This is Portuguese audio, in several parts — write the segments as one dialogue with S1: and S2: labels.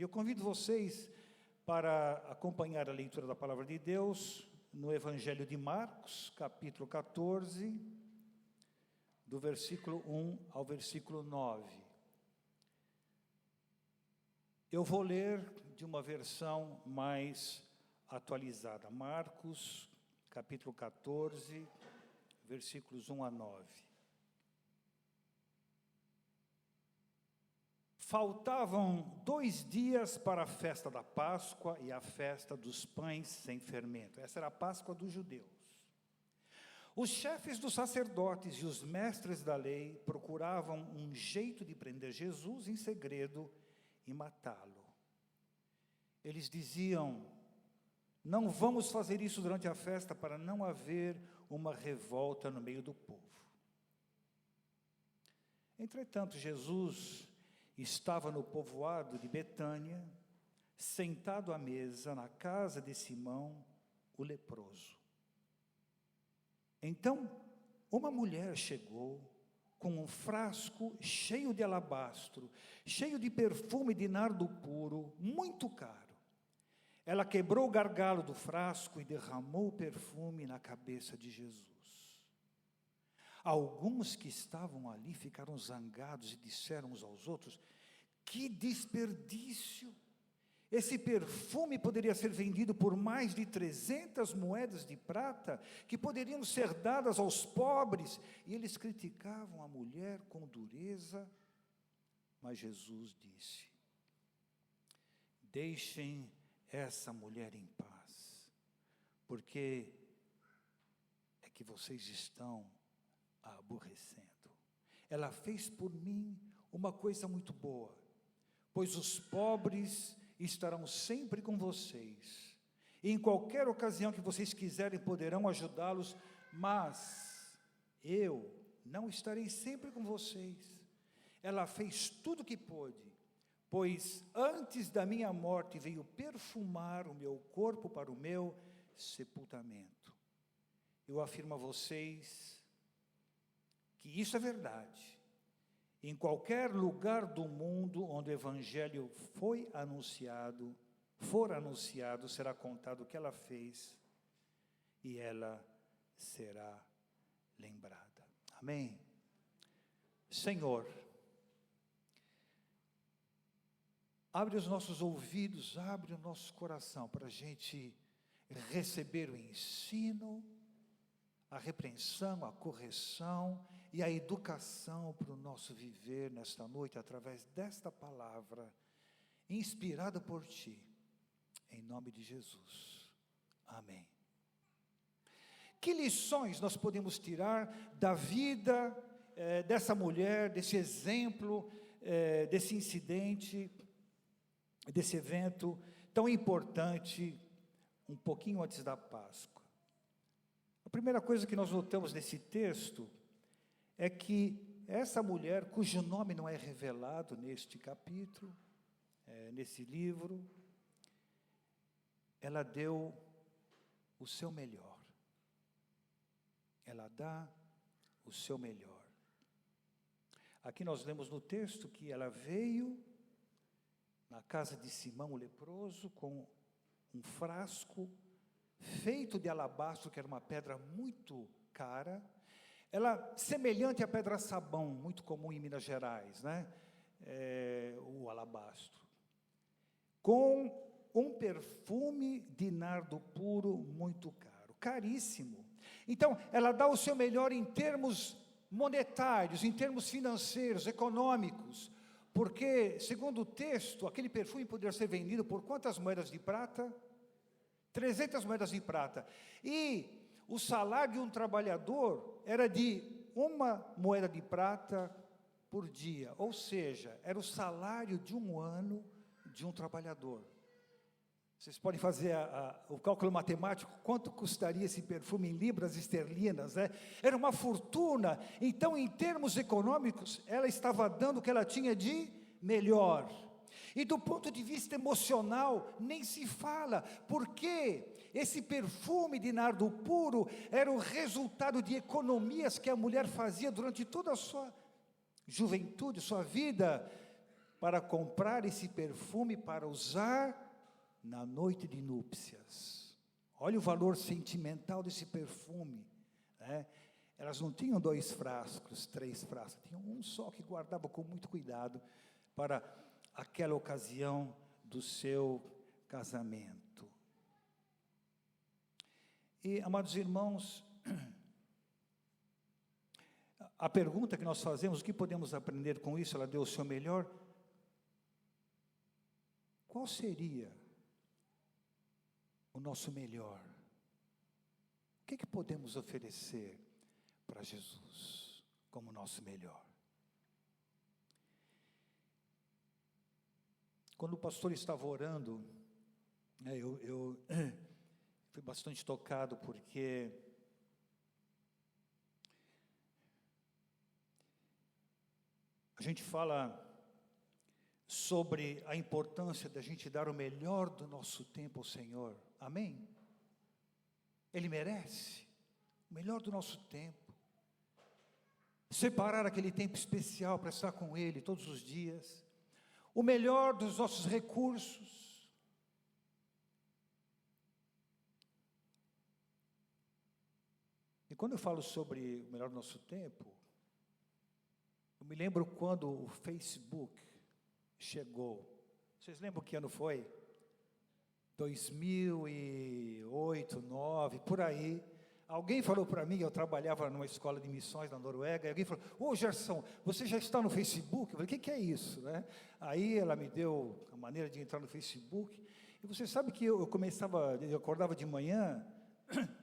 S1: Eu convido vocês para acompanhar a leitura da Palavra de Deus no Evangelho de Marcos, capítulo 14, do versículo 1 ao versículo 9. Eu vou ler de uma versão mais atualizada. Marcos, capítulo 14, versículos 1 a 9. Faltavam 2 dias para a festa da Páscoa e a festa dos pães sem fermento. Essa era a Páscoa dos judeus. Os chefes dos sacerdotes e os mestres da lei procuravam um jeito de prender Jesus em segredo e matá-lo. Eles diziam: não vamos fazer isso durante a festa para não haver uma revolta no meio do povo. Entretanto, Jesus estava no povoado de Betânia, sentado à mesa na casa de Simão, o leproso. Então, uma mulher chegou com um frasco cheio de alabastro, cheio de perfume de nardo puro, muito caro. Ela quebrou o gargalo do frasco e derramou o perfume na cabeça de Jesus. Alguns que estavam ali ficaram zangados e disseram uns aos outros: que desperdício! Esse perfume poderia ser vendido por mais de 300 moedas de prata, que poderiam ser dadas aos pobres. E eles criticavam a mulher com dureza, mas Jesus disse: deixem essa mulher em paz, porque é que vocês estão a aborrecendo. Ela fez por mim uma coisa muito boa, pois os pobres estarão sempre com vocês, e em qualquer ocasião que vocês quiserem poderão ajudá-los, mas eu não estarei sempre com vocês. Ela fez tudo o que pôde, pois antes da minha morte veio perfumar o meu corpo para o meu sepultamento. Eu afirmo a vocês que isso é verdade. Em qualquer lugar do mundo onde o Evangelho for anunciado, será contado o que ela fez e ela será lembrada. Amém? Senhor, abre os nossos ouvidos, abre o nosso coração para a gente receber o ensino, a repreensão, a correção e a educação para o nosso viver nesta noite, através desta palavra, inspirada por Ti, em nome de Jesus. Amém. Que lições nós podemos tirar da vida dessa mulher, desse exemplo, desse incidente, desse evento tão importante, um pouquinho antes da Páscoa? A primeira coisa que nós notamos nesse texto é que essa mulher, cujo nome não é revelado neste capítulo, nesse livro, ela deu o seu melhor. Ela dá o seu melhor. Aqui nós lemos no texto que ela veio na casa de Simão o leproso com um frasco feito de alabastro, que era uma pedra muito cara. Ela, semelhante à pedra-sabão, muito comum em Minas Gerais, né? O alabastro, com um perfume de nardo puro muito caro, caríssimo. Então, ela dá o seu melhor em termos monetários, em termos financeiros, econômicos, porque, segundo o texto, aquele perfume poderia ser vendido por quantas moedas de prata? 300 moedas de prata. E o salário de um trabalhador era de 1 moeda de prata por dia, ou seja, era o salário de 1 ano de um trabalhador. Vocês podem fazer o cálculo matemático, quanto custaria esse perfume em libras esterlinas, né? Era uma fortuna. Então, em termos econômicos, ela estava dando o que ela tinha de melhor. E do ponto de vista emocional, nem se fala, porque esse perfume de nardo puro era o resultado de economias que a mulher fazia durante toda a sua juventude, sua vida, para comprar esse perfume para usar na noite de núpcias. Olha o valor sentimental desse perfume, né? Elas não tinham 2 frascos, 3 frascos, tinham um só que guardava com muito cuidado para aquela ocasião do seu casamento. E, amados irmãos, a pergunta que nós fazemos, o que podemos aprender com isso? Ela deu o seu melhor. Qual seria o nosso melhor? O que podemos oferecer para Jesus como nosso melhor? Quando o pastor estava orando, eu fui bastante tocado, porque a gente fala sobre a importância da gente dar o melhor do nosso tempo ao Senhor. Amém? Ele merece o melhor do nosso tempo. Separar aquele tempo especial para estar com Ele todos os dias. O melhor dos nossos recursos. E quando eu falo sobre o melhor do nosso tempo, eu me lembro quando o Facebook chegou. Vocês lembram que ano foi? 2008, 2009, por aí. Alguém falou para mim, eu trabalhava numa escola de missões na Noruega, e alguém falou: ô Gerson, você já está no Facebook? Eu falei: o que é isso, né? Aí ela me deu a maneira de entrar no Facebook, e você sabe que eu acordava de manhã,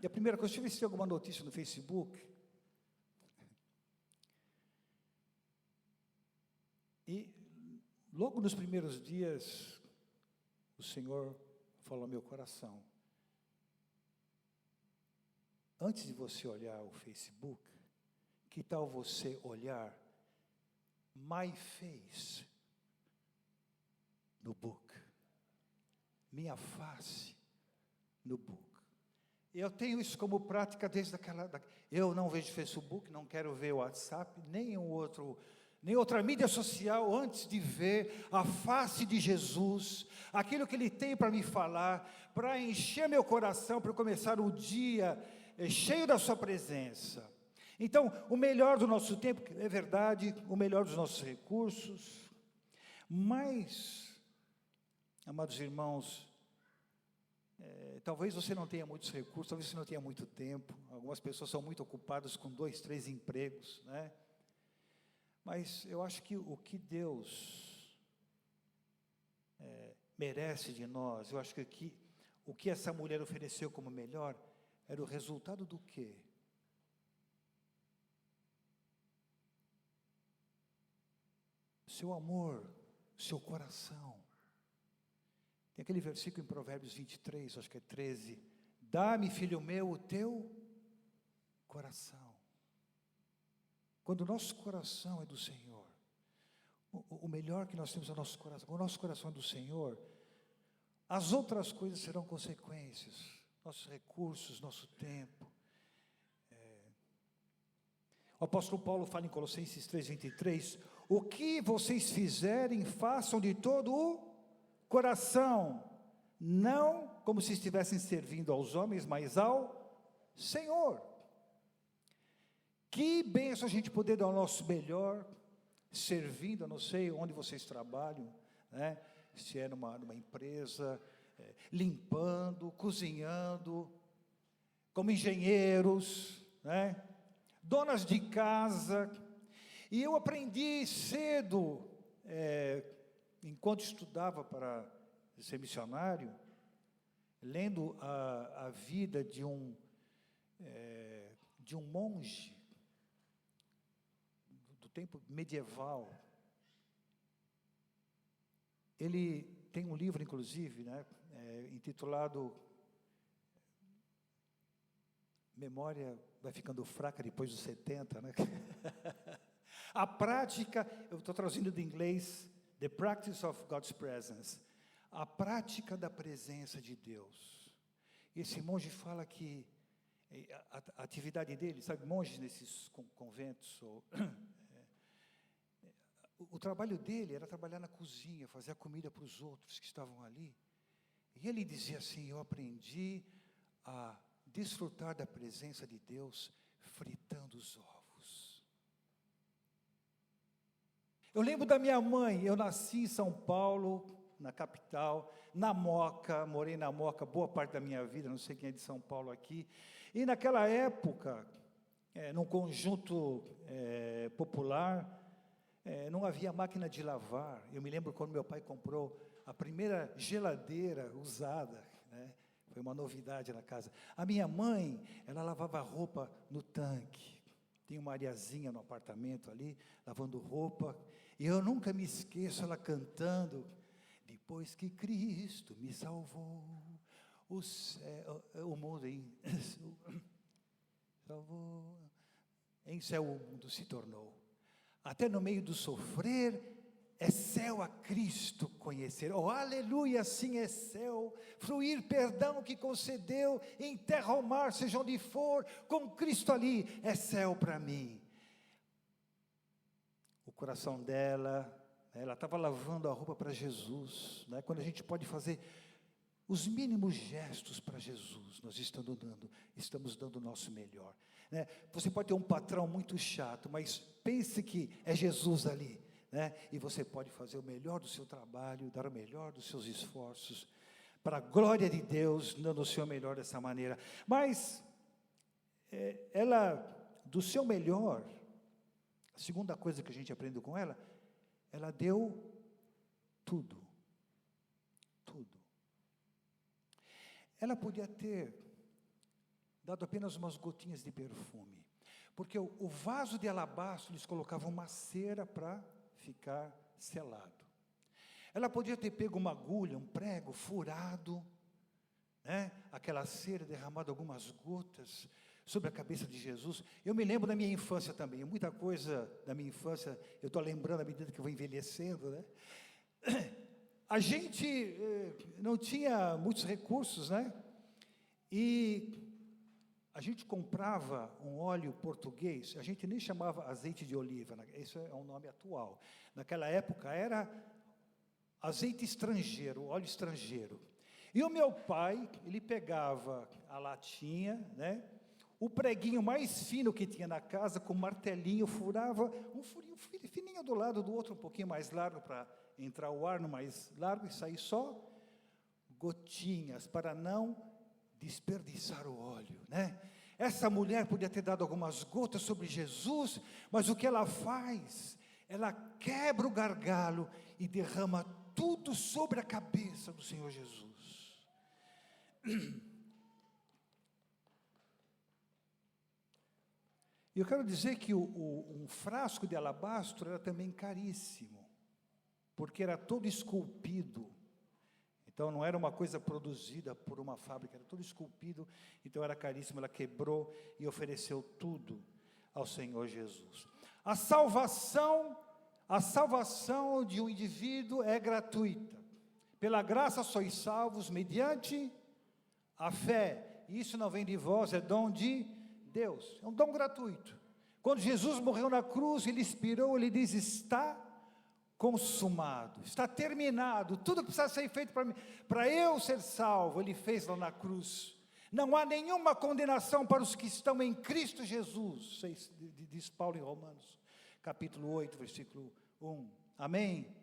S1: e a primeira coisa, deixa eu ver se tem alguma notícia no Facebook. E logo nos primeiros dias, o Senhor falou ao meu coração: antes de você olhar o Facebook, que tal você olhar my face no book? Minha face no book. Eu tenho isso como prática desde aquela... Eu não vejo Facebook, não quero ver o WhatsApp, nem outra mídia social antes de ver a face de Jesus, aquilo que Ele tem para me falar, para encher meu coração, para começar o dia cheio da sua presença. Então, o melhor do nosso tempo, é verdade, o melhor dos nossos recursos, mas, amados irmãos, talvez você não tenha muitos recursos, talvez você não tenha muito tempo, algumas pessoas são muito ocupadas com 2, 3 empregos, né? Mas eu acho que o que Deus merece de nós, eu acho que o que essa mulher ofereceu como melhor, era o resultado do quê? Seu amor, seu coração. Tem aquele versículo em Provérbios 23, acho que é 13. Dá-me, filho meu, o teu coração. Quando o nosso coração é do Senhor, o melhor que nós temos é o nosso coração. O nosso coração é do Senhor, as outras coisas serão consequências. Nossos recursos, nosso tempo. O apóstolo Paulo fala em Colossenses 3:23, o que vocês fizerem, façam de todo o coração, não como se estivessem servindo aos homens, mas ao Senhor. Que bênção a gente poder dar o nosso melhor, servindo, eu não sei onde vocês trabalham, né? Se é numa empresa, limpando, cozinhando, como engenheiros, né? Donas de casa. E eu aprendi cedo, enquanto estudava para ser missionário, lendo a vida de um monge do tempo medieval. Ele tem um livro, inclusive, né, intitulado Memória vai ficando fraca depois dos 70, né? A prática, eu estou traduzindo do inglês, The Practice of God's Presence, a prática da presença de Deus. Esse monge fala que a atividade dele, sabe, monges nesses conventos, o trabalho dele era trabalhar na cozinha, fazer a comida para os outros que estavam ali. E ele dizia assim: eu aprendi a desfrutar da presença de Deus fritando os ovos. Eu lembro da minha mãe, eu nasci em São Paulo, na capital, na Moca, morei na Moca boa parte da minha vida, não sei quem é de São Paulo aqui, e naquela época, num conjunto popular, não havia máquina de lavar. Eu me lembro quando meu pai comprou a primeira geladeira usada, né? Foi uma novidade na casa. A minha mãe, ela lavava roupa no tanque. Tinha uma areazinha no apartamento ali, lavando roupa. E eu nunca me esqueço ela cantando: depois que Cristo me salvou, o mundo salvou, em céu o mundo se tornou. Até no meio do sofrer, é céu a Cristo conhecer. Oh, aleluia, sim é céu. Fluir perdão que concedeu, em terra ou mar, seja onde for, com Cristo ali, é céu para mim. O coração dela, ela estava lavando a roupa para Jesus, né? Quando a gente pode fazer os mínimos gestos para Jesus, nós estamos dando o nosso melhor, né? Você pode ter um patrão muito chato, mas pense que é Jesus ali, né? E você pode fazer o melhor do seu trabalho, dar o melhor dos seus esforços, para a glória de Deus, dando o seu melhor dessa maneira. Mas, ela, do seu melhor, a segunda coisa que a gente aprende com ela, ela deu tudo. Tudo. Ela podia ter dado apenas umas gotinhas de perfume, porque o vaso de alabastro eles colocavam uma cera para ficar selado. Ela podia ter pego uma agulha, um prego, furado, né? Aquela cera, derramado algumas gotas sobre a cabeça de Jesus. Eu me lembro da minha infância também, muita coisa da minha infância, eu estou lembrando à medida que eu vou envelhecendo, né? A gente não tinha muitos recursos, né? E a gente comprava um óleo português, a gente nem chamava azeite de oliva, né? Esse é um nome atual. Naquela época era azeite estrangeiro, óleo estrangeiro. E o meu pai, ele pegava a latinha, né? O preguinho mais fino que tinha na casa, com um martelinho, furava um furinho fininho do lado do outro, um pouquinho mais largo, para entrar o ar no mais largo e sair só gotinhas, para não desperdiçar o óleo, né? Essa mulher podia ter dado algumas gotas sobre Jesus, mas o que ela faz? Ela quebra o gargalo e derrama tudo sobre a cabeça do Senhor Jesus. E eu quero dizer que um frasco de alabastro era também caríssimo, porque era todo esculpido. Então não era uma coisa produzida por uma fábrica, era todo esculpido, então era caríssimo. Ela quebrou e ofereceu tudo ao Senhor Jesus. A salvação de um indivíduo é gratuita. Pela graça sois salvos mediante a fé. Isso não vem de vós, é dom de Deus, é um dom gratuito. Quando Jesus morreu na cruz, ele expirou, ele diz: está consumado, está terminado, tudo que precisa ser feito para eu ser salvo, ele fez lá na cruz. Não há nenhuma condenação para os que estão em Cristo Jesus, diz Paulo em Romanos, capítulo 8, versículo 1, amém?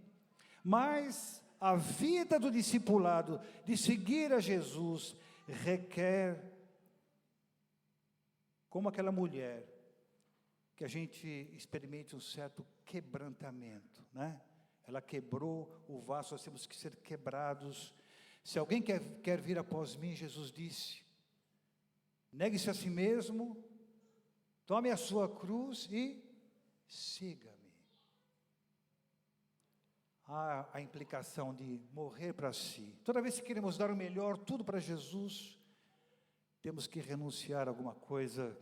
S1: Mas a vida do discipulado, de seguir a Jesus, requer, como aquela mulher, que a gente experimente um certo quebrantamento, né? Ela quebrou o vaso, nós temos que ser quebrados. Se alguém quer vir após mim, Jesus disse, negue-se a si mesmo, tome a sua cruz e siga-me. Há a implicação de morrer para si. Toda vez que queremos dar o melhor, tudo para Jesus, temos que renunciar a alguma coisa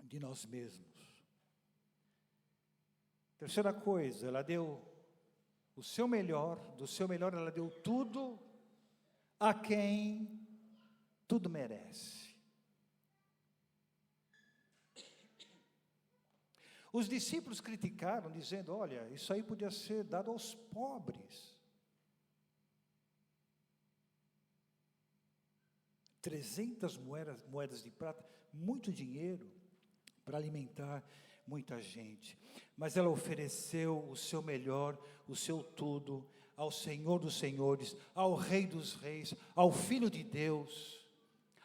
S1: de nós mesmos. Terceira coisa, ela deu o seu melhor, do seu melhor ela deu tudo a quem tudo merece. Os discípulos criticaram, dizendo, olha, isso aí podia ser dado aos pobres. 300 moedas de prata, muito dinheiro para alimentar muita gente. Mas ela ofereceu o seu melhor, o seu tudo, ao Senhor dos Senhores, ao Rei dos Reis, ao Filho de Deus,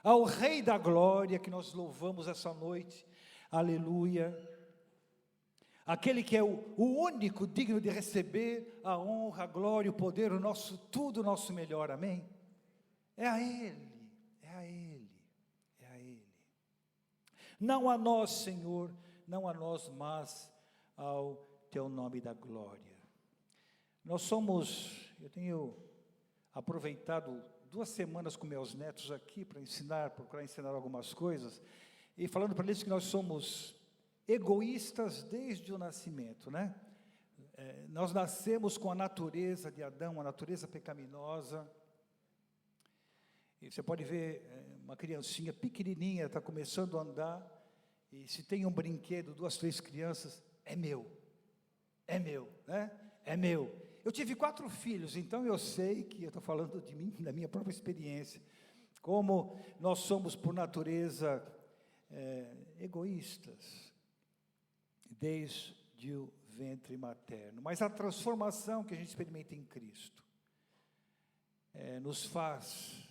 S1: ao Rei da Glória, que nós louvamos essa noite. Aleluia. Aquele que é o único digno de receber a honra, a glória, o poder, o nosso tudo, o nosso melhor. Amém? É a Ele. Não a nós, Senhor, não a nós, mas ao Teu nome da glória. Eu tenho aproveitado 2 semanas com meus netos aqui para procurar ensinar algumas coisas, e falando para eles que nós somos egoístas desde o nascimento, né? Nós nascemos com a natureza de Adão, a natureza pecaminosa. E você pode ver uma criancinha pequenininha, está começando a andar, e se tem um brinquedo, 2, 3 crianças, é meu, né? É meu. Eu tive 4 filhos, então eu sei que eu estou falando de mim, da minha própria experiência, como nós somos por natureza egoístas, desde o ventre materno. Mas a transformação que a gente experimenta em Cristo nos faz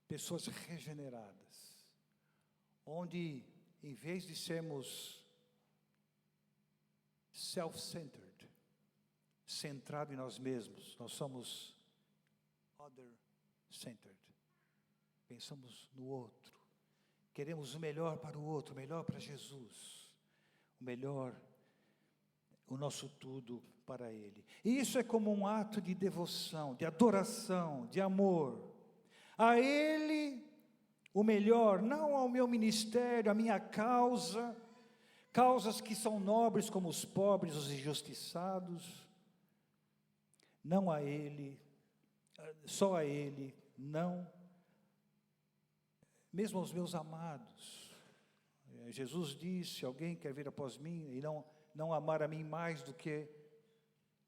S1: pessoas regeneradas, onde em vez de sermos self-centered, centrado em nós mesmos, nós somos other-centered, pensamos no outro, queremos o melhor para o outro, o melhor para Jesus, o melhor, o nosso tudo para Ele. E isso é como um ato de devoção, de adoração, de amor, a Ele, o melhor, não ao meu ministério, à minha causa, causas que são nobres como os pobres, os injustiçados, não a Ele, só a Ele, não, mesmo aos meus amados. Jesus disse, alguém quer vir após mim e não amar a mim mais do que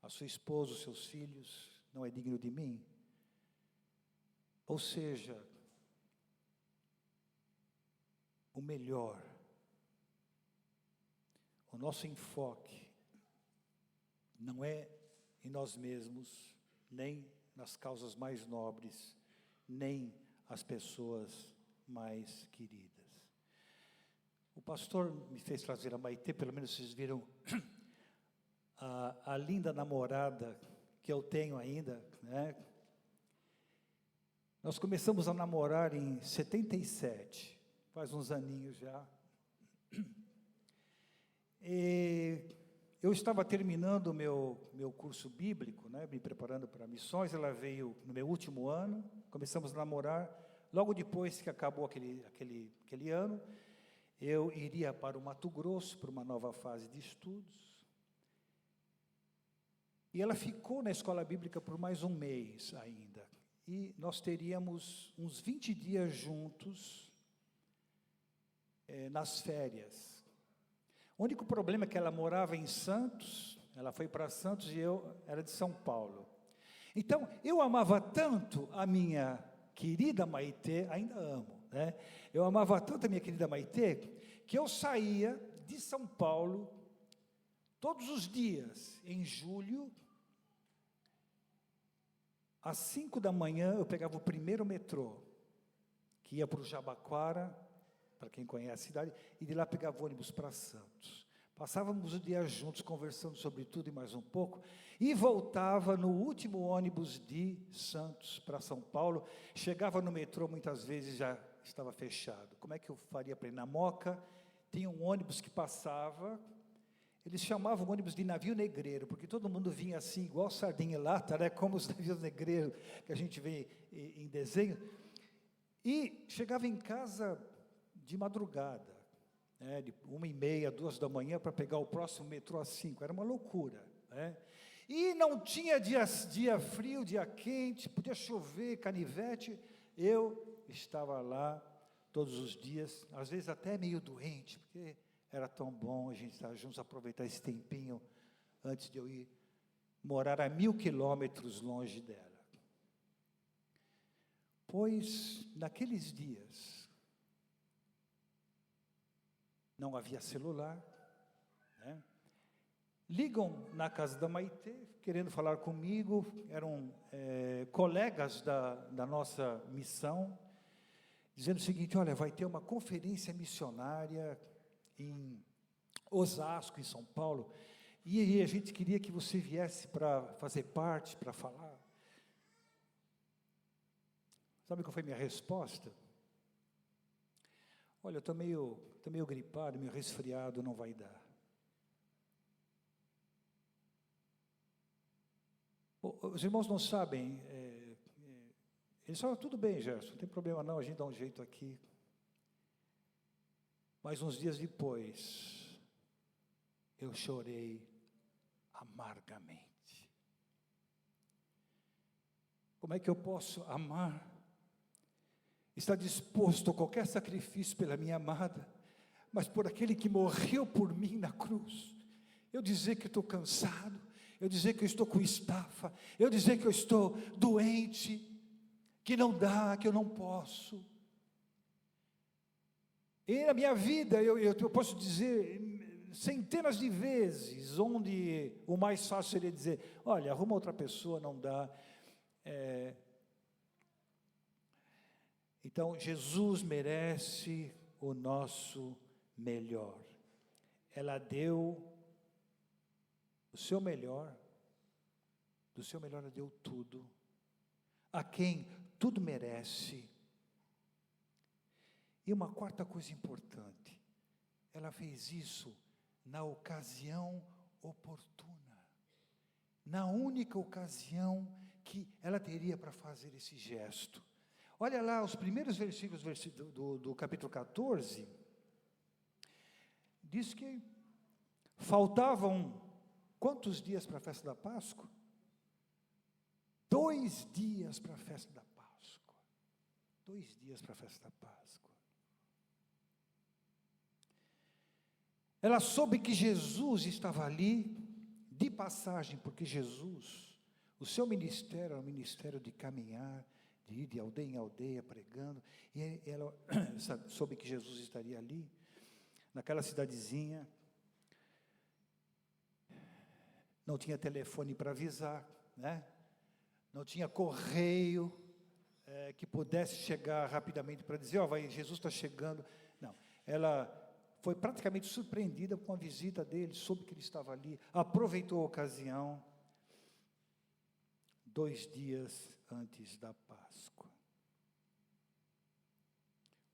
S1: a sua esposa, os seus filhos, não é digno de mim. Ou seja, o melhor, o nosso enfoque não é em nós mesmos, nem nas causas mais nobres, nem as pessoas mais queridas. O pastor me fez trazer a Maitê, pelo menos vocês viram a linda namorada que eu tenho ainda, né? Nós começamos a namorar em 77, faz uns aninhos já. E eu estava terminando o meu curso bíblico, né, me preparando para missões. Ela veio no meu último ano, começamos a namorar. Logo depois que acabou aquele ano, eu iria para o Mato Grosso, para uma nova fase de estudos. E ela ficou na escola bíblica por mais um mês ainda. E nós teríamos uns 20 dias juntos nas férias. O único problema é que ela morava em Santos, ela foi para Santos e eu era de São Paulo. Então, eu amava tanto a minha querida Maitê, ainda amo, né? Eu amava tanto a minha querida Maitê, que eu saía de São Paulo todos os dias, em julho, às 5 da manhã, eu pegava o primeiro metrô, que ia para o Jabaquara, para quem conhece a cidade, e de lá pegava o ônibus para Santos. Passávamos o dia juntos, conversando sobre tudo e mais um pouco, e voltava no último ônibus de Santos para São Paulo. Chegava no metrô, muitas vezes já estava fechado. Como é que eu faria para ir na Moca? Tinha um ônibus que passava, eles chamavam o ônibus de navio negreiro, porque todo mundo vinha assim, igual sardinha em lata, né, como os navios negreiros que a gente vê em desenho, e chegava em casa de madrugada, né, de 1h30, 2 da manhã, para pegar o próximo metrô às 5, era uma loucura, né? E não tinha dia frio, dia quente, podia chover, canivete, eu estava lá todos os dias, às vezes até meio doente, porque era tão bom a gente estar juntos, aproveitar esse tempinho antes de eu ir morar a 1000 quilômetros longe dela. Pois, naqueles dias, não havia celular, né? Ligam na casa da Maitê, querendo falar comigo, eram colegas da nossa missão, dizendo o seguinte: olha, vai ter uma conferência missionária em Osasco, em São Paulo, e a gente queria que você viesse para fazer parte, para falar. Sabe qual foi a minha resposta? Olha, eu estou meio gripado, meio resfriado, não vai dar. Os irmãos não sabem, eles falam, tudo bem, Gerson, não tem problema não, a gente dá um jeito aqui. Mas uns dias depois, eu chorei amargamente. Como é que eu posso amar? Estar disposto a qualquer sacrifício pela minha amada, mas por aquele que morreu por mim na cruz, eu dizer que estou cansado, eu dizer que eu estou com estafa, eu dizer que eu estou doente, que não dá, que eu não posso. E na minha vida, eu posso dizer centenas de vezes, onde o mais fácil seria dizer, olha, arruma outra pessoa, não dá. Então, Jesus merece o nosso melhor. Ela deu o seu melhor, do seu melhor ela deu tudo, a quem tudo merece. E uma quarta coisa importante, ela fez isso na ocasião oportuna, na única ocasião que ela teria para fazer esse gesto. Olha lá, os primeiros versículos do capítulo 14, diz que faltavam quantos dias para a festa da Páscoa? 2 dias para a festa da Páscoa. 2 dias para a festa da Páscoa. Ela soube que Jesus estava ali, de passagem, porque Jesus, o seu ministério era um ministério de caminhar, de ir de aldeia em aldeia pregando, e ela soube que Jesus estaria ali, naquela cidadezinha. Não tinha telefone para avisar, né? Não tinha correio que pudesse chegar rapidamente para dizer, Jesus está chegando. Não, ela foi praticamente surpreendida com a visita dele, soube que ele estava ali, aproveitou a ocasião, 2 dias antes da Páscoa.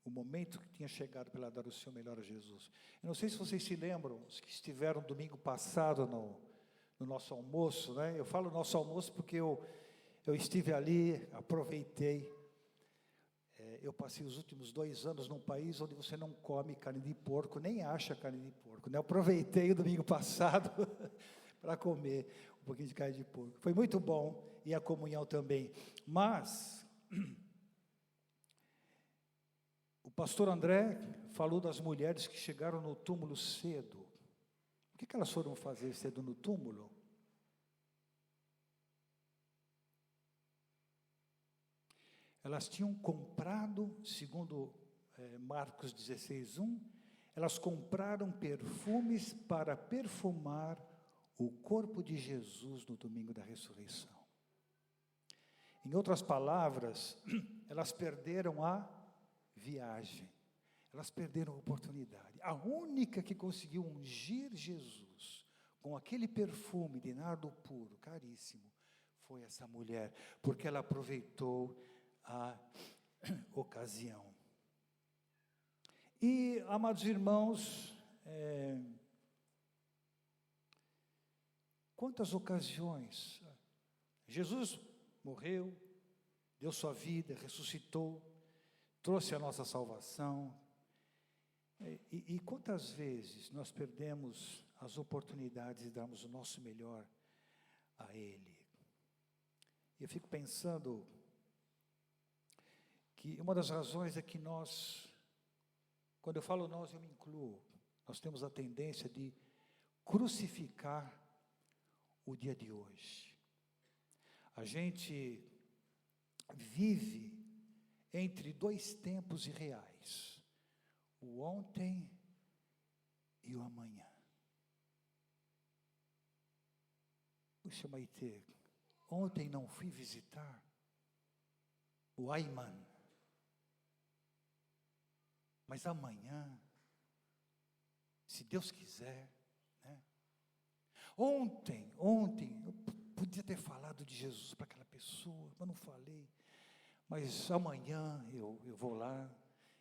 S1: O momento que tinha chegado para ela dar o seu melhor a Jesus. Eu não sei se vocês se lembram, os que estiveram domingo passado no nosso almoço, né? Eu falo nosso almoço porque eu estive ali, aproveitei. Eu passei os últimos 2 anos num país onde você não come carne de porco, nem acha carne de porco, né? Eu aproveitei o domingo passado para comer um pouquinho de carne de porco. Foi muito bom, e a comunhão também. Mas o pastor André falou das mulheres que chegaram no túmulo cedo. O que elas foram fazer cedo no túmulo? Elas tinham comprado, segundo Marcos 16:1, elas compraram perfumes para perfumar o corpo de Jesus no domingo da ressurreição. Em outras palavras, elas perderam a viagem, elas perderam a oportunidade. A única que conseguiu ungir Jesus com aquele perfume de nardo puro, caríssimo, foi essa mulher, porque ela aproveitou a ocasião. E, amados irmãos, quantas ocasiões Jesus morreu, deu sua vida, ressuscitou, trouxe a nossa salvação, e quantas vezes nós perdemos as oportunidades de darmos o nosso melhor a Ele. Eu fico pensando que uma das razões é que nós, quando eu falo nós, eu me incluo, nós temos a tendência de crucificar o dia de hoje. A gente vive entre dois tempos irreais, o ontem e o amanhã. Puxa, Maitê, ontem não fui visitar o Ayman, mas amanhã, se Deus quiser, né? Ontem, eu podia ter falado de Jesus para aquela pessoa, mas não falei. Mas amanhã eu vou lá,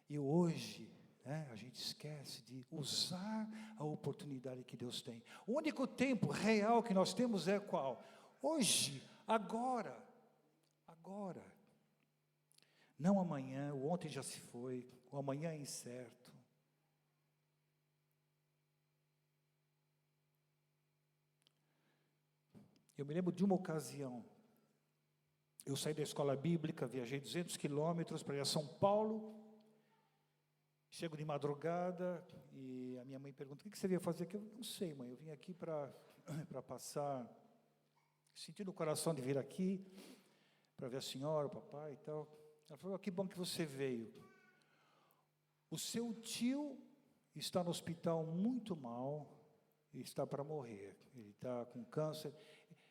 S1: e hoje, né, a gente esquece de usar a oportunidade que Deus tem. O único tempo real que nós temos é qual? Hoje, agora. Não amanhã, o ontem já se foi, o amanhã é incerto. Eu me lembro de uma ocasião, eu saí da escola bíblica, viajei 200 quilômetros para ir a São Paulo, chego de madrugada e a minha mãe pergunta, o que você veio fazer aqui? Eu não sei, mãe, eu vim aqui para passar, senti no coração de vir aqui, para ver a senhora, o papai e tal. Ela falou, que bom que você veio. O seu tio está no hospital muito mal, e está para morrer, ele está com câncer.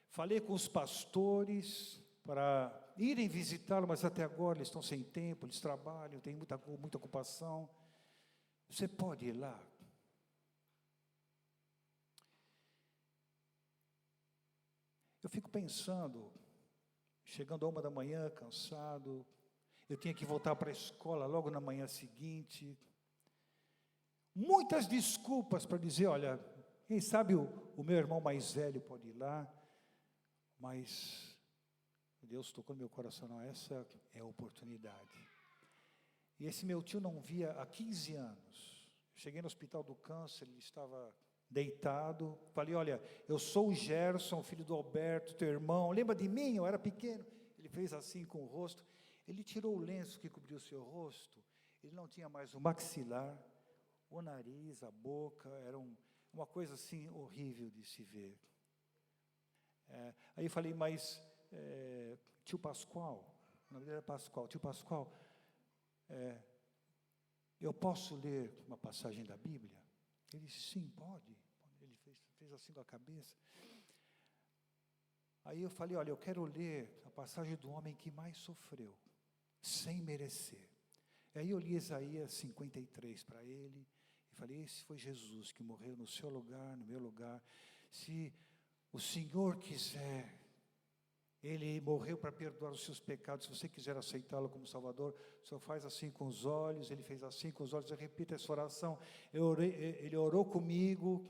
S1: Falei com os pastores para irem visitá-lo, mas até agora eles estão sem tempo, eles trabalham, têm muita ocupação. Você pode ir lá? Eu fico pensando, chegando a 1 da manhã, cansado, eu tinha que voltar para a escola logo na manhã seguinte. Muitas desculpas para dizer, olha, quem sabe o meu irmão mais velho pode ir lá, mas Deus tocou no meu coração, não, essa é a oportunidade. E esse meu tio não via há 15 anos. Cheguei no hospital do câncer, ele estava deitado. Falei, olha, eu sou o Gerson, filho do Alberto, teu irmão. Lembra de mim? Eu era pequeno. Ele fez assim com o rosto. Ele tirou o lenço que cobriu o seu rosto. Ele não tinha mais o maxilar, o nariz, a boca. Era uma coisa assim horrível de se ver. Aí eu falei, mas tio Pascoal, o nome dele era Pascoal, tio Pascoal, eu posso ler uma passagem da Bíblia? Ele disse, sim, pode. Ele fez assim com a cabeça. Aí eu falei, olha, eu quero ler a passagem do homem que mais sofreu, sem merecer. Aí eu li Isaías 53 para ele, e falei, esse foi Jesus que morreu no seu lugar, no meu lugar. Se o Senhor quiser, Ele morreu para perdoar os seus pecados. Se você quiser aceitá-lo como Salvador, o Senhor faz assim com os olhos. Ele fez assim com os olhos. Eu repito essa oração. Ele orou comigo,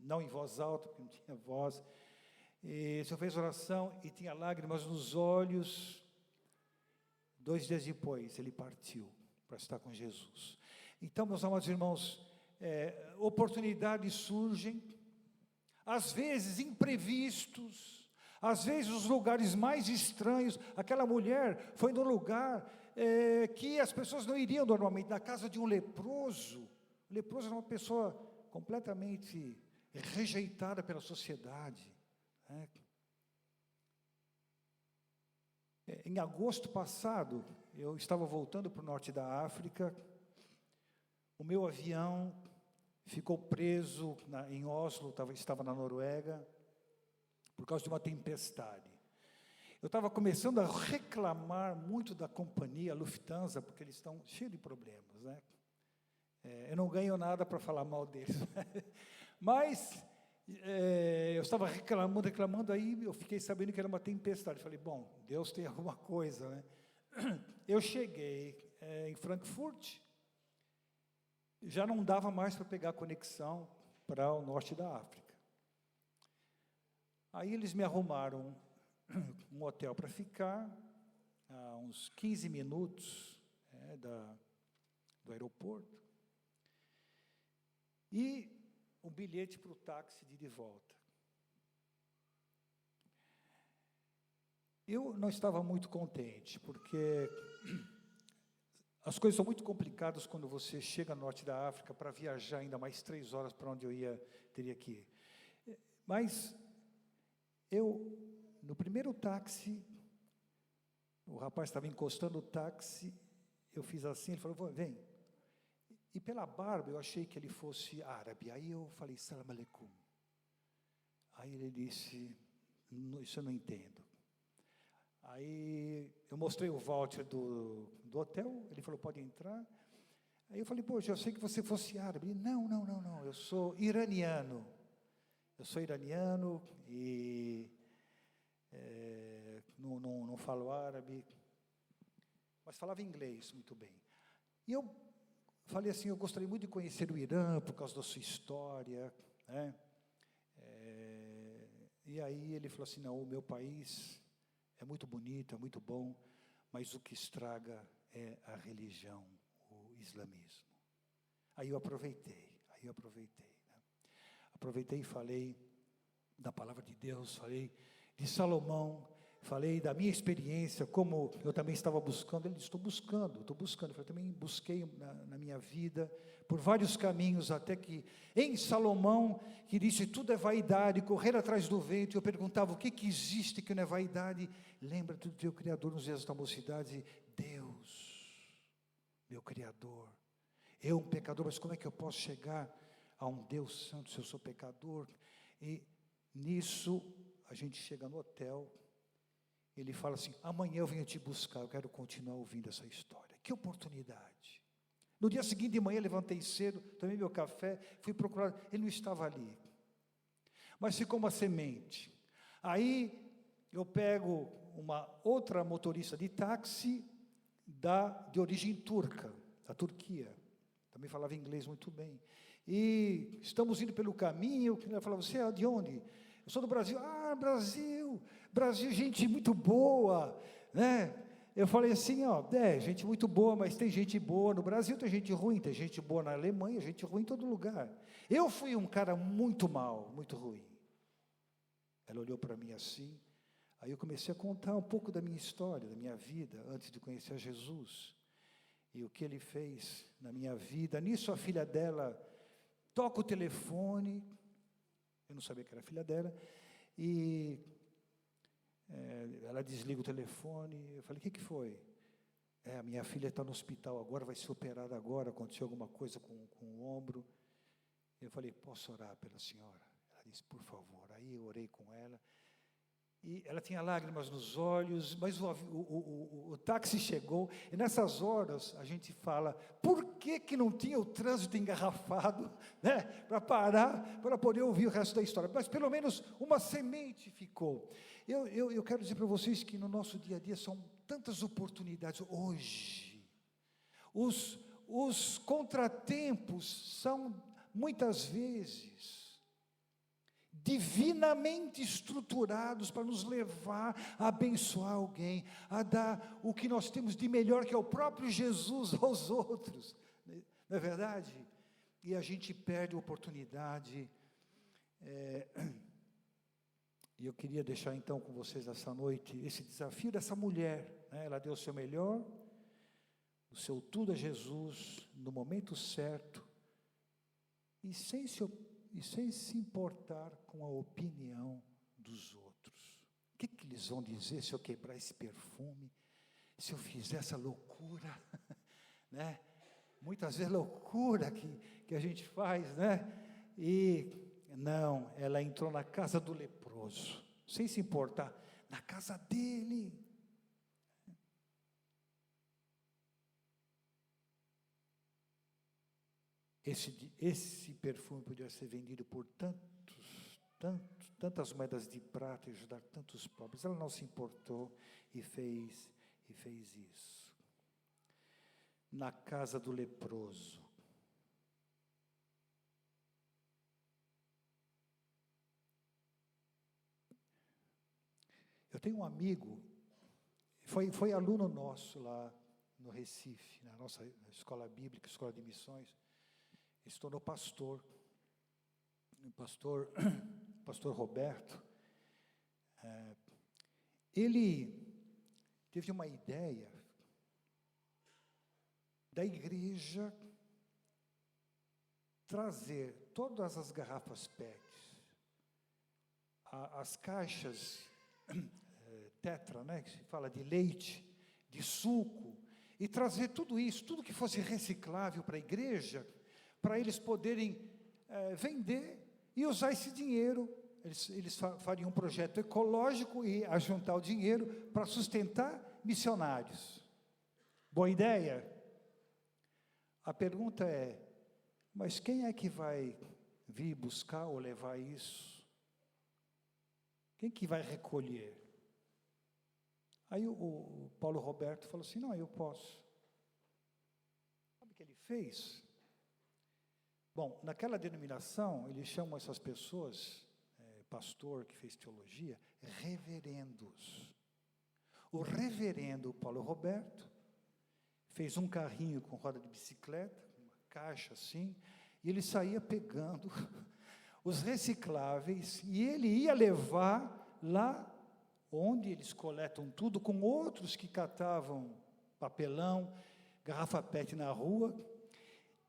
S1: não em voz alta, porque não tinha voz. E o Senhor fez oração e tinha lágrimas nos olhos. 2 dias depois, ele partiu para estar com Jesus. Então, meus amados irmãos, oportunidades surgem, às vezes imprevistos, às vezes os lugares mais estranhos. Aquela mulher foi num lugar que as pessoas não iriam normalmente, na casa de um leproso. O leproso era uma pessoa completamente rejeitada pela sociedade. Em agosto passado, eu estava voltando para o norte da África, o meu avião ficou preso em Oslo, estava na Noruega, por causa de uma tempestade. Eu estava começando a reclamar muito da companhia Lufthansa, porque eles estão cheios de problemas, né? Eu não ganho nada para falar mal deles, mas eu estava reclamando, aí eu fiquei sabendo que era uma tempestade. Falei, bom, Deus tem alguma coisa, né? Eu cheguei em Frankfurt, já não dava mais para pegar conexão para o norte da África. Aí eles me arrumaram um hotel para ficar, a uns 15 minutos do aeroporto, e um bilhete para o táxi de volta. Eu não estava muito contente, porque As coisas são muito complicadas quando você chega no norte da África para viajar ainda mais 3 horas para onde teria que ir. Mas no primeiro táxi, o rapaz estava encostando o táxi, eu fiz assim, ele falou, vem. E pela barba eu achei que ele fosse árabe. Aí eu falei, salam aleikum. Aí ele disse, isso eu não entendo. Aí eu mostrei o voucher do hotel, ele falou, pode entrar. Aí eu falei, poxa, eu sei que você fosse árabe. Ele, não, eu sou iraniano. Eu sou iraniano e não falo árabe, mas falava inglês muito bem. E eu falei assim, eu gostaria muito de conhecer o Irã por causa da sua história, né? E aí ele falou assim, não, o meu país é muito bonito, é muito bom, mas o que estraga é a religião, o islamismo. Aí eu aproveitei, né? Aproveitei e falei da palavra de Deus, falei de Salomão, falei da minha experiência, como eu também estava buscando. Ele disse, estou buscando. Eu também busquei na minha vida, por vários caminhos, até que em Salomão, que disse, tudo é vaidade, correr atrás do vento, eu perguntava, o que existe que não é vaidade? Lembra-te do teu Criador nos dias da mocidade, Deus, meu Criador. Eu, um pecador, mas como é que eu posso chegar a um Deus santo se eu sou pecador? E nisso, a gente chega no hotel, ele fala assim, amanhã eu venho te buscar, eu quero continuar ouvindo essa história. Que oportunidade. No dia seguinte de manhã, levantei cedo, tomei meu café, fui procurar, ele não estava ali. Mas ficou uma semente. Aí, eu pego uma outra motorista de táxi, de origem turca, da Turquia. Também falava inglês muito bem. E estamos indo pelo caminho, ela falava, você é de onde? Eu sou do Brasil. Ah, Brasil, gente muito boa, né? Eu falei assim, gente muito boa, mas tem gente boa no Brasil, tem gente ruim, tem gente boa na Alemanha, gente ruim em todo lugar. Eu fui um cara muito mau, muito ruim. Ela olhou para mim assim, aí eu comecei a contar um pouco da minha história, da minha vida, antes de conhecer Jesus. E o que ele fez na minha vida. Nisso a filha dela toca o telefone, eu não sabia que era a filha dela, e ela desliga o telefone. Eu falei, o que foi? A minha filha está no hospital agora, vai ser operada agora, aconteceu alguma coisa com o ombro. Eu falei, posso orar pela senhora? Ela disse, por favor. Aí eu orei com ela, e ela tinha lágrimas nos olhos, mas o táxi chegou, e nessas horas a gente fala, por que não tinha o trânsito engarrafado, né, para parar, para poder ouvir o resto da história? Mas pelo menos uma semente ficou. Eu quero dizer para vocês que no nosso dia a dia são tantas oportunidades. Hoje, os contratempos são muitas vezes divinamente estruturados para nos levar a abençoar alguém, a dar o que nós temos de melhor, que é o próprio Jesus, aos outros, não é verdade? E a gente perde a oportunidade. E eu queria deixar então com vocês essa noite esse desafio dessa mulher, né? Ela deu o seu melhor, o seu tudo a Jesus, no momento certo, e sem se importar com a opinião dos outros. O que eles vão dizer se eu quebrar esse perfume, se eu fizer essa loucura, né? Muitas vezes loucura que a gente faz, né? E não, ela entrou na casa do leproso, sem se importar, na casa dele. Esse perfume podia ser vendido por tantas moedas de prata e ajudar tantos pobres. Ela não se importou e fez isso. Na casa do leproso. Eu tenho um amigo, foi aluno nosso lá no Recife, na nossa escola bíblica, escola de missões. Ele se tornou pastor. O pastor Roberto. Ele teve uma ideia da igreja trazer todas as garrafas PET, as caixas tetra, né, que se fala de leite, de suco, e trazer tudo isso, tudo que fosse reciclável para a igreja, para eles poderem vender e usar esse dinheiro. Eles fariam um projeto ecológico e ajuntar o dinheiro para sustentar missionários. Boa ideia? A pergunta é, mas quem é que vai vir buscar ou levar isso? Quem que vai recolher? Aí o Paulo Roberto falou assim, não, eu posso. Sabe o que ele fez? Bom, naquela denominação, eles chamam essas pessoas, pastor que fez teologia, reverendos. O reverendo Paulo Roberto fez um carrinho com roda de bicicleta, uma caixa assim, e ele saía pegando os recicláveis, e ele ia levar lá onde eles coletam tudo, com outros que catavam papelão, garrafa PET na rua.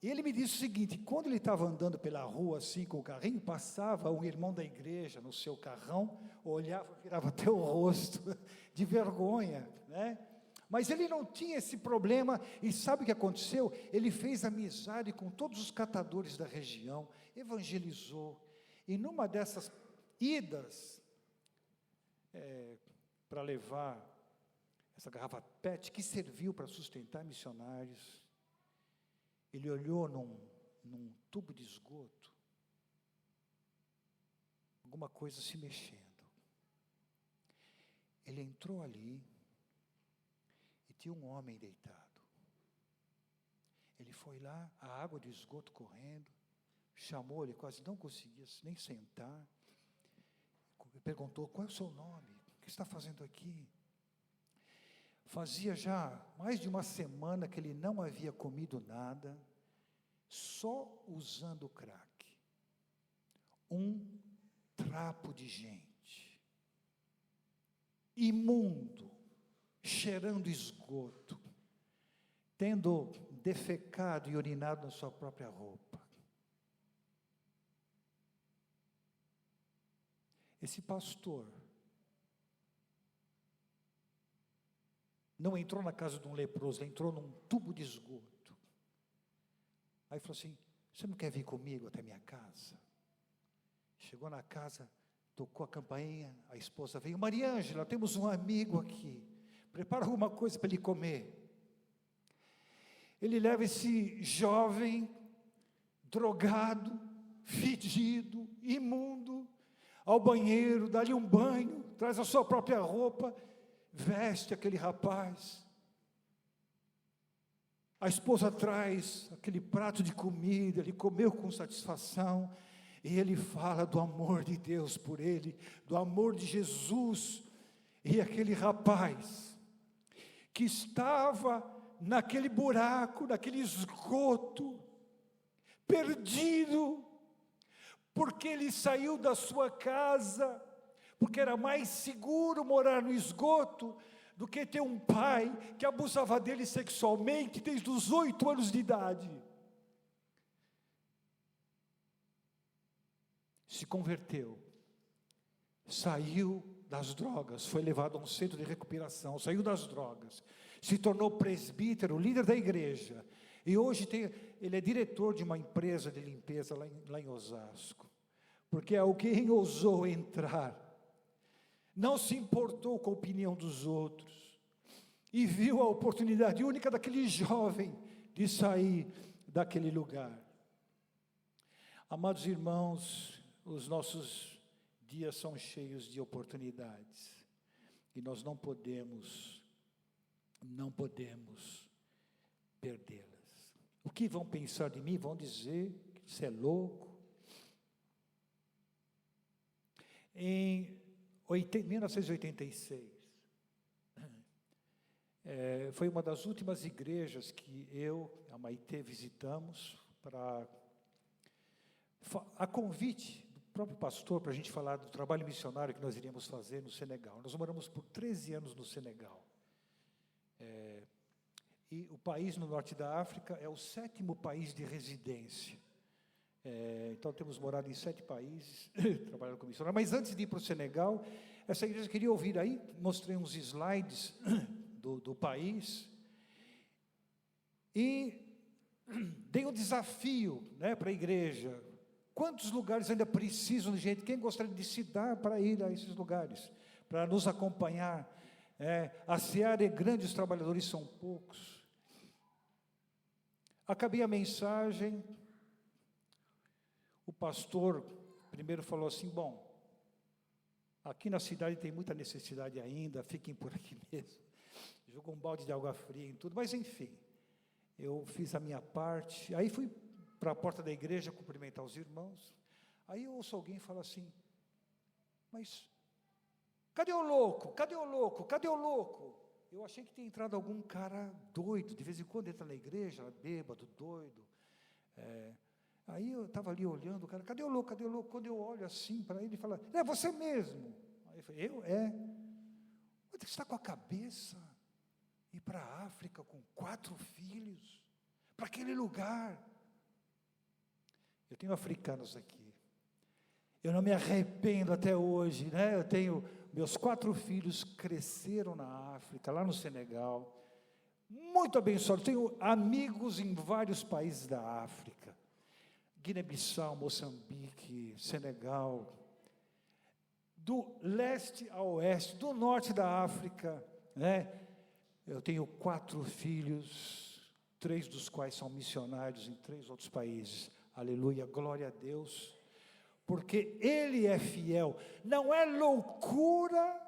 S1: E ele me disse o seguinte, quando ele estava andando pela rua assim com o carrinho, passava um irmão da igreja no seu carrão, olhava, virava até o rosto, de vergonha, né? Mas ele não tinha esse problema, e sabe o que aconteceu? Ele fez amizade com todos os catadores da região, evangelizou, e numa dessas idas, para levar essa garrafa PET, que serviu para sustentar missionários, ele olhou num tubo de esgoto, alguma coisa se mexendo. Ele entrou ali, e tinha um homem deitado. Ele foi lá, a água do esgoto correndo, chamou, ele quase não conseguia nem sentar, perguntou, qual é o seu nome? O que está fazendo aqui? Fazia já mais de uma semana que ele não havia comido nada, só usando crack. Um trapo de gente, imundo, cheirando esgoto, tendo defecado e urinado na sua própria roupa. Esse pastor não entrou na casa de um leproso, ele entrou num tubo de esgoto. Aí falou assim, você não quer vir comigo até minha casa? Chegou na casa, tocou a campainha, a esposa veio, Maria Ângela, temos um amigo aqui, prepara alguma coisa para ele comer. Ele leva esse jovem, drogado, fedido, imundo, ao banheiro, dá-lhe um banho, traz a sua própria roupa, veste aquele rapaz. A esposa traz aquele prato de comida, ele comeu com satisfação, e ele fala do amor de Deus por ele, do amor de Jesus, e aquele rapaz, que estava naquele buraco, naquele esgoto, perdido, porque ele saiu da sua casa, porque era mais seguro morar no esgoto, do que ter um pai que abusava dele sexualmente desde os 8 anos de idade. Se converteu, saiu das drogas, foi levado a um centro de recuperação, saiu das drogas, se tornou presbítero, líder da igreja, e hoje ele é diretor de uma empresa de limpeza lá em Osasco, porque alguém ousou entrar, não se importou com a opinião dos outros, e viu a oportunidade única daquele jovem de sair daquele lugar. Amados irmãos, os nossos dias são cheios de oportunidades, e nós não podemos perdê-las. O que vão pensar de mim? Vão dizer que você é louco. Em 1986, foi uma das últimas igrejas que eu e a Maitê visitamos, a convite do próprio pastor, para a gente falar do trabalho missionário que nós iríamos fazer no Senegal. Nós moramos por 13 anos no Senegal. E o país no norte da África é o 7º país de residência. Então, temos morado em 7 países, trabalhando como missionário. Mas antes de ir para o Senegal, essa igreja queria ouvir aí, mostrei uns slides do país, e dei um desafio, né, para a igreja. Quantos lugares ainda precisam de gente? Quem gostaria de se dar para ir a esses lugares? Para nos acompanhar? A seara é grande, os trabalhadores são poucos. Acabei a mensagem, o pastor primeiro falou assim, bom, aqui na cidade tem muita necessidade ainda, fiquem por aqui mesmo. Jogou um balde de água fria em tudo, mas enfim, eu fiz a minha parte. Aí fui para a porta da igreja cumprimentar os irmãos. Aí eu ouço alguém falar assim, mas cadê o louco? Cadê o louco? Cadê o louco? Eu achei que tinha entrado algum cara doido, de vez em quando entra na igreja, bêbado, doido. Aí eu estava ali olhando o cara, cadê o louco? Cadê o louco? Quando eu olho assim para ele, ele fala, é você mesmo. Aí eu falei, Mas você está com a cabeça ir para a África com 4 filhos, para aquele lugar. Eu tenho africanos aqui. Eu não me arrependo até hoje, né? Eu tenho, meus 4 filhos cresceram na África, lá no Senegal, muito abençoados. Tenho amigos em vários países da África, Guiné-Bissau, Moçambique, Senegal, do leste ao oeste, do norte da África, né? Eu tenho 4 filhos, 3 dos quais são missionários em 3 outros países. Aleluia, glória a Deus, porque Ele é fiel. Não é loucura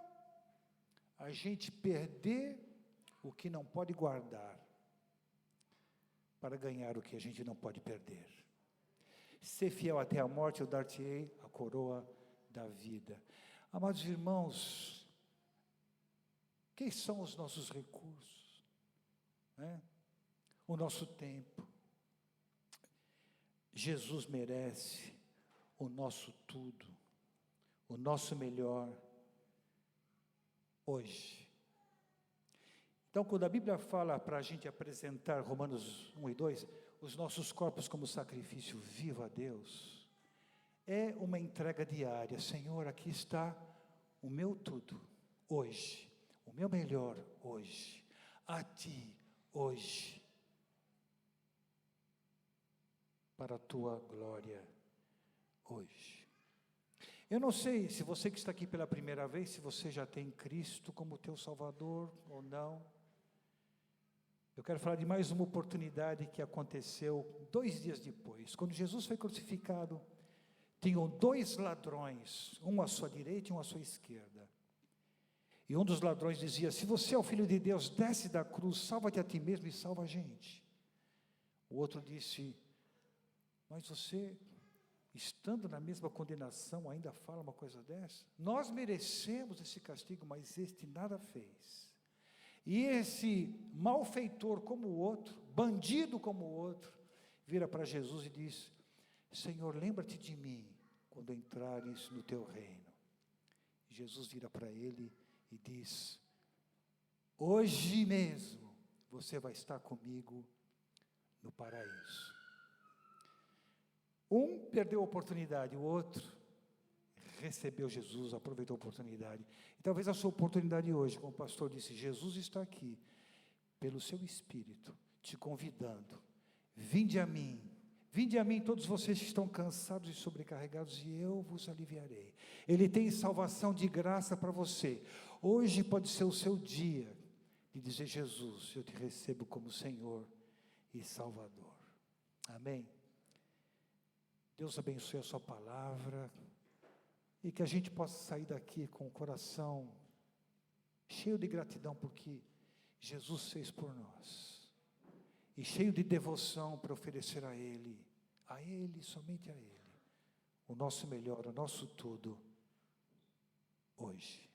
S1: a gente perder o que não pode guardar, para ganhar o que a gente não pode perder. Ser fiel até a morte, eu dar-te-ei a coroa da vida. Amados irmãos, quem são os nossos recursos? O nosso tempo. Jesus merece o nosso tudo, o nosso melhor, hoje. Então, quando a Bíblia fala para a gente apresentar, Romanos 1 e 2, os nossos corpos como sacrifício vivo a Deus, é uma entrega diária. Senhor, aqui está o meu tudo, hoje, o meu melhor, hoje, a Ti, hoje, para a Tua glória, hoje. Eu não sei se você que está aqui pela primeira vez, se você já tem Cristo como teu Salvador ou não. Eu quero falar de mais uma oportunidade que aconteceu 2 dias depois. Quando Jesus foi crucificado, tinham 2 ladrões, um à sua direita e um à sua esquerda. E um dos ladrões dizia, se você é o Filho de Deus, desce da cruz, salva-te a ti mesmo e salva a gente. O outro disse, mas você, estando na mesma condenação, ainda fala uma coisa dessa? Nós merecemos esse castigo, mas este nada fez. E esse malfeitor como o outro, bandido como o outro, vira para Jesus e diz, Senhor, lembra-te de mim, quando entrares no teu reino. Jesus vira para ele e diz, hoje mesmo, você vai estar comigo no paraíso. Um perdeu a oportunidade, o outro recebeu Jesus, aproveitou a oportunidade. E talvez a sua oportunidade hoje, como o pastor disse, Jesus está aqui, pelo seu Espírito, te convidando. Vinde a mim todos vocês que estão cansados e sobrecarregados, e eu vos aliviarei. Ele tem salvação de graça para você. Hoje pode ser o seu dia de dizer, Jesus, eu te recebo como Senhor e Salvador. Amém? Deus abençoe a sua palavra, e que a gente possa sair daqui com o coração cheio de gratidão porque Jesus fez por nós, e cheio de devoção para oferecer a Ele, somente a Ele, o nosso melhor, o nosso tudo, hoje.